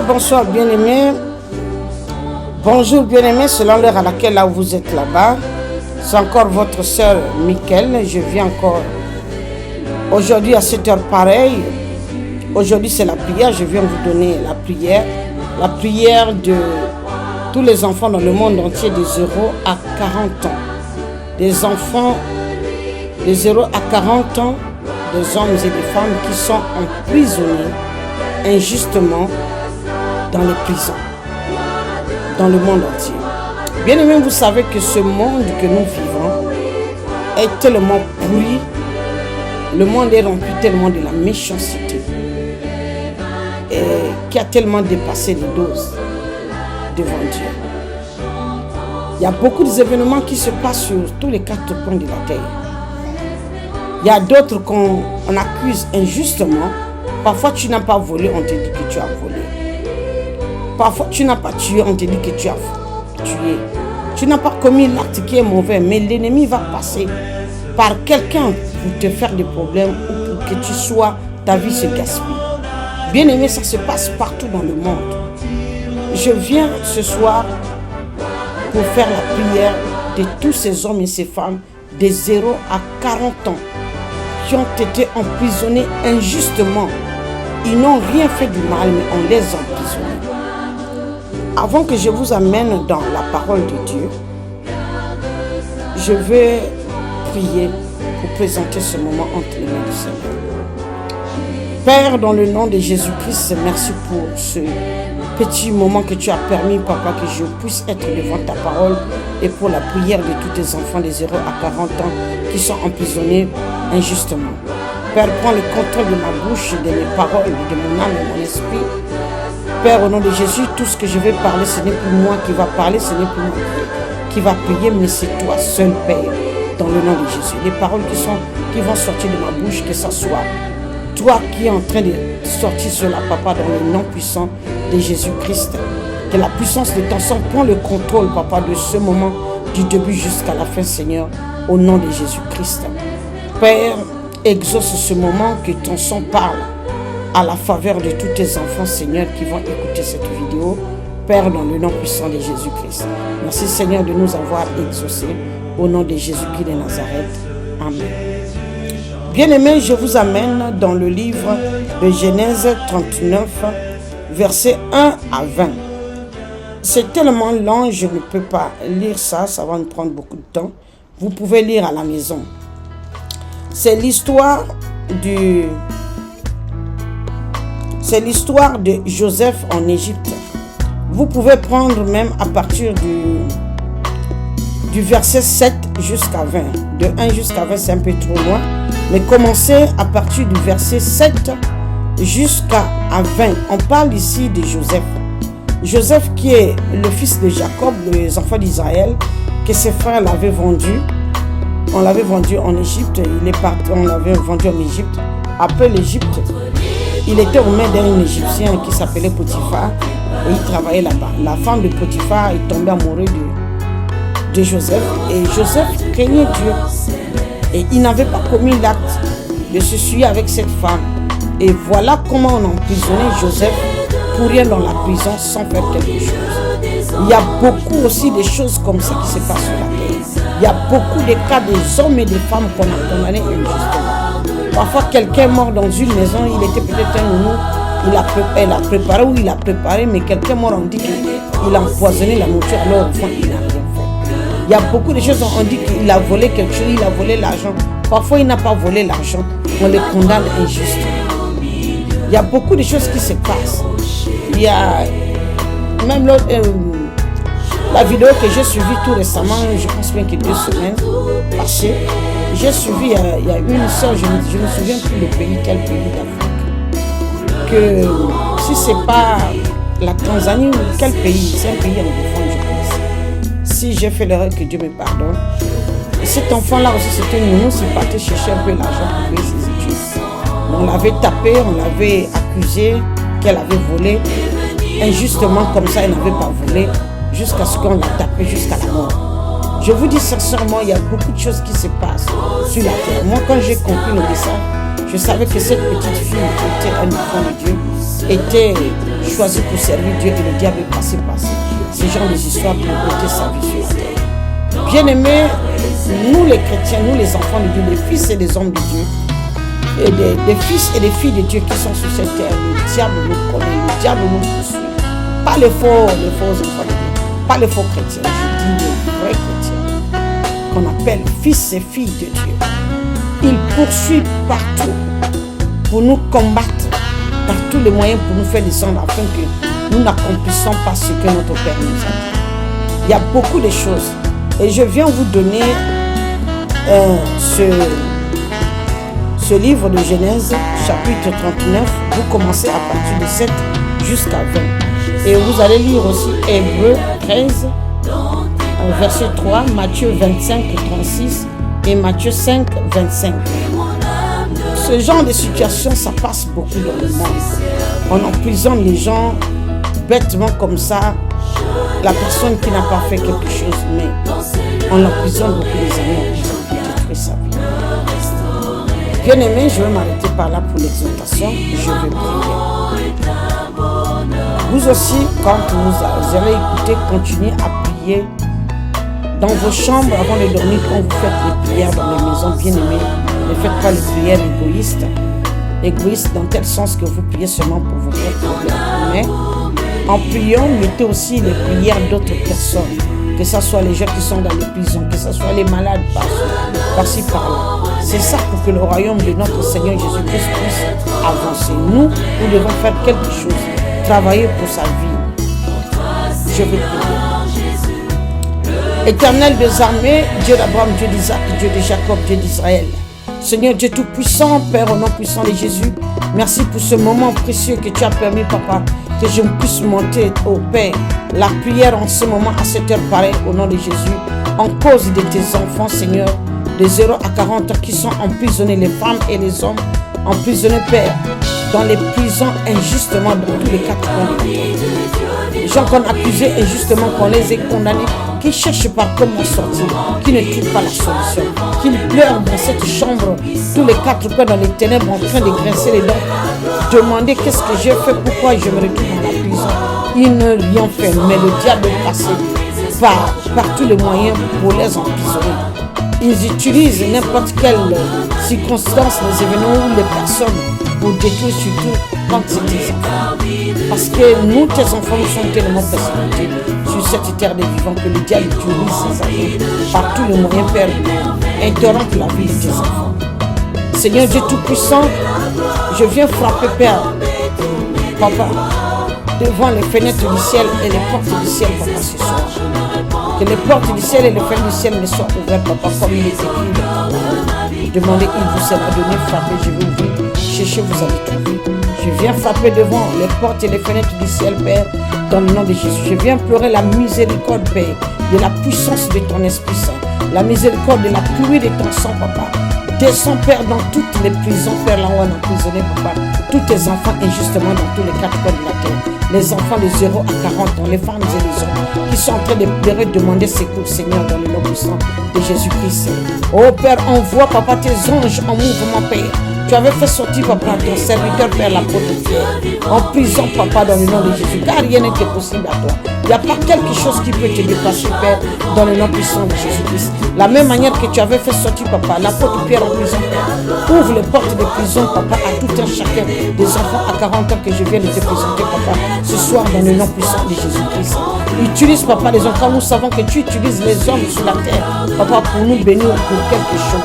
Bonsoir bien-aimés. Bonjour bien-aimés, selon l'heure à laquelle là vous êtes là-bas. C'est encore votre sœur Mickaël. Je viens encore aujourd'hui à cette heure pareille. Aujourd'hui c'est la prière. Je viens vous donner la prière. La prière de tous les enfants dans le monde entier de 0 à 40 ans. Des enfants de 0 à 40 ans, des hommes et des femmes qui sont emprisonnés injustement dans les prisons, dans le monde entier. Bien aimé, vous savez que ce monde que nous vivons est tellement pourri, le monde est rempli tellement de la méchanceté et qui a tellement dépassé les doses devant Dieu. Il y a beaucoup d'événements qui se passent sur tous les 4 coins de la terre. Il y a d'autres qu'on accuse injustement. Parfois tu n'as pas volé, on te dit que tu as volé. Parfois tu n'as pas tué, on te dit que tu as tué. Tu n'as pas commis l'acte qui est mauvais, mais l'ennemi va passer par quelqu'un pour te faire des problèmes ou pour que tu sois, ta vie se gaspille. Bien aimé, ça se passe partout dans le monde. Je viens ce soir pour faire la prière de tous ces hommes et ces femmes de 0 à 40 ans qui ont été emprisonnés injustement. Ils n'ont rien fait du mal, mais on les a emprisonnés. Avant que je vous amène dans la parole de Dieu, je vais prier pour présenter ce moment entre les mains du Seigneur. Père, dans le nom de Jésus-Christ, merci pour ce petit moment que tu as permis, Papa, que je puisse être devant ta parole et pour la prière de tous tes enfants de 0 à 40 ans qui sont emprisonnés injustement. Père, prends le contrôle de ma bouche, de mes paroles, de mon âme et de mon esprit. Père, au nom de Jésus, tout ce que je vais parler, ce n'est plus moi qui va parler, ce n'est plus moi qui va prier, mais c'est toi seul, Père, dans le nom de Jésus. Les paroles qui vont sortir de ma bouche, que ce soit toi qui es en train de sortir sur la Papa, dans le nom puissant de Jésus-Christ. Que la puissance de ton sang prend le contrôle, Papa, de ce moment, du début jusqu'à la fin, Seigneur, au nom de Jésus-Christ. Père, exauce ce moment, que ton sang parle à la faveur de tous tes enfants, Seigneur, qui vont écouter cette vidéo. Père, dans le nom puissant de Jésus-Christ. Merci, Seigneur, de nous avoir exaucés. Au nom de Jésus-Christ de Nazareth. Amen. Bien-aimés, je vous amène dans le livre de Genèse 39, versets 1 à 20. C'est tellement long, je ne peux pas lire ça, ça va me prendre beaucoup de temps. Vous pouvez lire à la maison. C'est l'histoire de Joseph en Égypte. Vous pouvez prendre même à partir du verset 7 jusqu'à 20. De 1 jusqu'à 20, c'est un peu trop loin. Mais commencez à partir du verset 7 jusqu'à 20. On parle ici de Joseph. Joseph qui est le fils de Jacob, les enfants d'Israël, que ses frères l'avaient vendu. On l'avait vendu en Égypte. On l'avait vendu en Égypte. Après l'Égypte, il était aux mains d'un Égyptien qui s'appelait Potiphar. Et il travaillait là-bas. La femme de Potiphar est tombée amoureuse de Joseph. Et Joseph craignait Dieu. Et il n'avait pas commis l'acte de se suivre avec cette femme. Et voilà comment on emprisonnait Joseph pour rien dans la prison sans faire quelque chose. Il y a beaucoup aussi de choses comme ça qui se passent sur la terre. Il y a beaucoup de cas des hommes et des femmes qu'on a condamnés injustement. Parfois quelqu'un est mort dans une maison, il était peut-être un nounou, elle a préparé ou il a préparé, mais quelqu'un mort, on dit qu'il a empoisonné la nourriture, alors au fond il n'a rien fait. Il y a beaucoup de choses, on dit qu'il a volé quelque chose, il a volé l'argent. Parfois il n'a pas volé l'argent, on le condamne injustement. Il y a beaucoup de choses qui se passent. Il y a même la vidéo que j'ai suivie tout récemment, je pense bien que 2 semaines passées, j'ai suivi, il y a une soeur, je ne me souviens plus le pays, quel pays d'Afrique, que si c'est pas la Tanzanie ou quel pays, c'est un pays anglophone, je pense. Si j'ai fait l'erreur, que Dieu me pardonne. Et cet enfant-là aussi, c'était une nounou, il partait chercher un peu l'argent pour payer ses études. On l'avait tapé, on l'avait accusé qu'elle avait volé. Injustement, comme ça, elle n'avait pas volé, jusqu'à ce qu'on l'a tapé jusqu'à la mort. Je vous dis sincèrement, il y a beaucoup de choses qui se passent sur la terre. Moi, quand j'ai compris le message, je savais que cette petite fille qui était un enfant de Dieu était choisie pour servir Dieu et le diable est passé. Ce genre des histoires qui ont été sa vie sur la terre. Bien-aimés, nous les chrétiens, nous les enfants de Dieu, les fils et les hommes de Dieu, et des fils et des filles de Dieu qui sont sur cette terre, le diable nous connaît, le diable nous poursuit. Pas les faux enfants de Dieu, pas les faux chrétiens, je dis les vrais chrétiens, qu'on appelle fils et filles de Dieu. Ils poursuivent partout pour nous combattre, par tous les moyens pour nous faire descendre afin que nous n'accomplissions pas ce que notre Père nous a dit. Il y a beaucoup de choses et je viens vous donner ce livre de Genèse, chapitre 39, vous commencez à partir de 7 jusqu'à 20. Et vous allez lire aussi Hébreux 13, verset 3, Matthieu 25, 36 et Matthieu 5, 25. Ce genre de situation, ça passe beaucoup dans le monde. On emprisonne les gens bêtement comme ça, la personne qui n'a pas fait quelque chose, mais on l'emprisonne beaucoup les années pour détruire sa vie. Bien aimé, je vais m'arrêter par là pour l'exhortation. Je vais prier. Vous aussi, quand vous allez écouter, continuez à prier dans vos chambres avant de dormir. Quand vous faites les prières dans les maisons, bien aimées, ne faites pas les prières égoïstes. Égoïstes dans tel sens que vous priez seulement pour vos propres problèmes. Mais en priant, mettez aussi les prières d'autres personnes. Que ce soit les gens qui sont dans les prisons, que ce soit les malades par-ci par-là. C'est ça pour que le royaume de notre Seigneur Jésus-Christ puisse avancer. Nous devons faire quelque chose, travailler pour sa vie. Je vais prier. Éternel des armées, Dieu d'Abraham, Dieu d'Isaac, Dieu de Jacob, Dieu d'Israël. Seigneur Dieu Tout-Puissant, Père au nom puissant de Jésus, merci pour ce moment précieux que tu as permis, Papa, que je puisse monter au Père la prière en ce moment à cette heure pareille au nom de Jésus, en cause de tes enfants, Seigneur, de 0 à 40 ans qui sont emprisonnés, les femmes et les hommes emprisonnés, Père, dans les prisons injustement dans tous les quatre coins de la terre. Les gens qu'on a accusés injustement, qu'on les ait condamnés, qui cherchent par comment sortir, qui ne trouvent pas la solution, qui pleurent dans cette chambre, tous les quatre coins dans les ténèbres en train de grincer les dents, demander qu'est-ce que j'ai fait, pourquoi je me retrouve dans la prison. Ils ne rien fait, mais le diable est passé par tous les moyens pour les emprisonner. Ils utilisent n'importe quelle circonstance, les événements ou les personnes pour détruire surtout quand c'est tes enfants. Parce que nous, tes enfants, nous sommes tellement persécutés sur cette terre des vivants que le diable utilise ses enfants par tous les moyens perdus, interrompre la vie de tes enfants. Seigneur Dieu Tout-Puissant, je viens frapper, Père, Papa, devant les fenêtres du ciel et les portes du ciel, Papa, ce soir. Que les portes du ciel et les fenêtres du ciel me soient ouvertes, Papa, comme il est écrit. Demandez, il vous sera donné, frappez, je vais ouvrir. Cherchez, vous allez trouver. Je viens frapper devant les portes et les fenêtres du ciel, Père, dans le nom de Jésus. Je viens pleurer la miséricorde, Père, de la puissance de ton Esprit Saint. La miséricorde de la pluie de ton sang, Papa. Descends, Père, dans toutes les prisons, Père, là où on a emprisonné, Papa. Tous tes enfants injustement dans tous les quatre coins de la terre. Les enfants de 0 à 40 ans, les femmes et les hommes qui sont en train de pleurer, demander secours, Seigneur, dans le nom puissant de Jésus-Christ. Oh Père, envoie, Papa, tes anges en mouvement, Père. Tu avais fait sortir, Papa, ton serviteur, Père, l'apôtre Pierre, en prison, Papa, dans le nom de Jésus, car rien n'était possible à toi. Il n'y a pas quelque chose qui peut te dépasser, Père, dans le nom puissant de Jésus-Christ. La même manière que tu avais fait sortir, Papa, l'apôtre Pierre en prison, Père. Ouvre les portes de prison, Papa, à tout un chacun des enfants à 40 ans que je viens de te présenter, Papa, ce soir, dans le nom puissant de Jésus-Christ. Utilise, Papa, les enfants. Nous savons que tu utilises les hommes sur la terre, Papa, pour nous bénir pour quelque chose.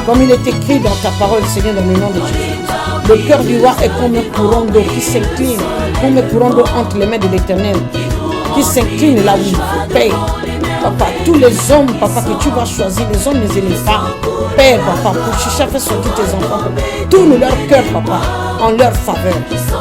Comme il est écrit dans ta parole, Seigneur, dans le nom de Jésus. Le cœur du roi est comme un courant d'eau qui s'incline, comme un courant d'eau entre les mains de l'Éternel, qui s'incline là où il paye. Papa, tous les hommes, Papa, que tu vas choisir, les hommes et les femmes, Père, Papa, pour chercher à faire sortir tes enfants, tourne leur cœur, Papa, en leur faveur.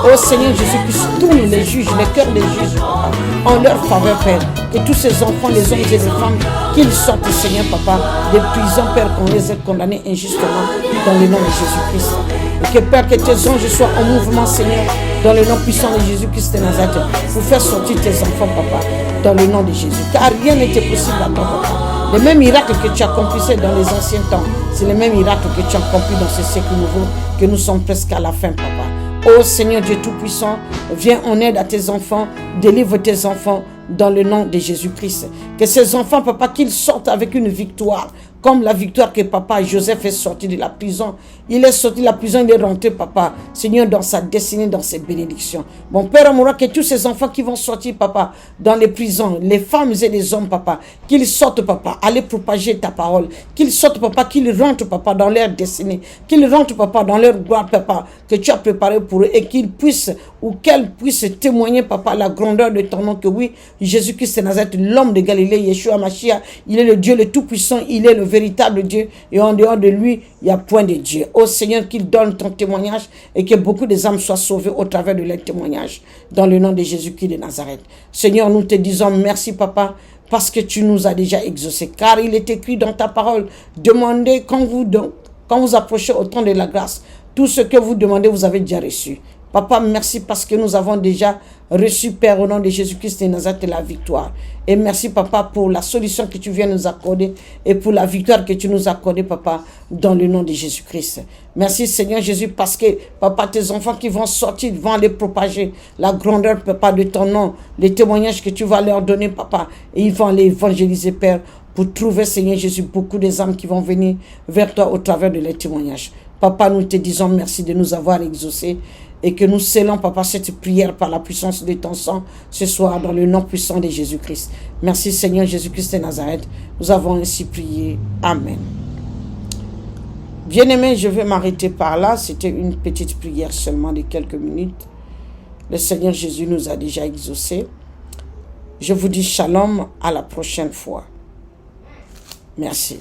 Oh Seigneur Jésus-Christ, tourne les juges, les cœurs des juges, Papa, en leur faveur, Père. Que tous ces enfants, les hommes et les femmes, qu'ils sortent, Seigneur, Papa, des prisons, Père, qu'on les ait condamnés injustement, dans le nom de Jésus-Christ. Et que, Père, que tes anges soient en mouvement, Seigneur, dans le nom puissant de Jésus-Christ de Nazareth, pour faire sortir tes enfants, Papa, dans le nom de Jésus. Car rien n'était possible à toi, Papa. Les mêmes miracles que tu accomplissais dans les anciens temps, c'est les mêmes miracles que tu accomplis dans ce siècle nouveau, que nous sommes presque à la fin, papa. Oh Seigneur Dieu Tout-Puissant, viens en aide à tes enfants, délivre tes enfants dans le nom de Jésus-Christ. Que ces enfants, papa, qu'ils sortent avec une victoire, comme la victoire que papa Joseph est sorti de la prison. Il est sorti de la prison, il est rentré, papa, Seigneur, dans sa destinée, dans ses bénédictions. Mon Père amoureux, que tous ces enfants qui vont sortir, papa, dans les prisons, les femmes et les hommes, papa, qu'ils sortent, papa, aller propager ta parole, qu'ils sortent, papa, qu'ils rentrent, papa, dans leur destinée, qu'ils rentrent, papa, dans leur gloire, papa, que tu as préparé pour eux, et qu'ils puissent, ou qu'elles puissent témoigner, papa, la grandeur de ton nom, que oui, Jésus-Christ de Nazareth, l'homme de Galilée, Yeshua Mashiach, il est le Dieu le Tout-Puissant, il est le véritable Dieu, et en dehors de lui, il n'y a point de Dieu. Ô Seigneur, qu'il donne ton témoignage et que beaucoup des âmes soient sauvées au travers de leur témoignage, dans le nom de Jésus-Christ de Nazareth. Seigneur, nous te disons merci, papa, parce que tu nous as déjà exaucés, car il est écrit dans ta parole, demandez quand vous approchez au temps de la grâce, tout ce que vous demandez, vous avez déjà reçu. Papa, merci parce que nous avons déjà reçu, Père, au nom de Jésus-Christ de Nazareth, la victoire. Et merci, papa, pour la solution que tu viens nous accorder et pour la victoire que tu nous as accordée, papa, dans le nom de Jésus-Christ. Merci, Seigneur Jésus, parce que, papa, tes enfants qui vont sortir, vont aller propager la grandeur, papa, de ton nom, les témoignages que tu vas leur donner, papa, et ils vont aller évangéliser, Père, pour trouver, Seigneur Jésus, beaucoup des âmes qui vont venir vers toi au travers de les témoignages. Papa, nous te disons merci de nous avoir exaucés et que nous scellons, papa, cette prière par la puissance de ton sang ce soir dans le nom puissant de Jésus-Christ. Merci, Seigneur Jésus-Christ de Nazareth. Nous avons ainsi prié. Amen. Bien-aimés, je vais m'arrêter par là. C'était une petite prière seulement de quelques minutes. Le Seigneur Jésus nous a déjà exaucés. Je vous dis shalom, à la prochaine fois. Merci.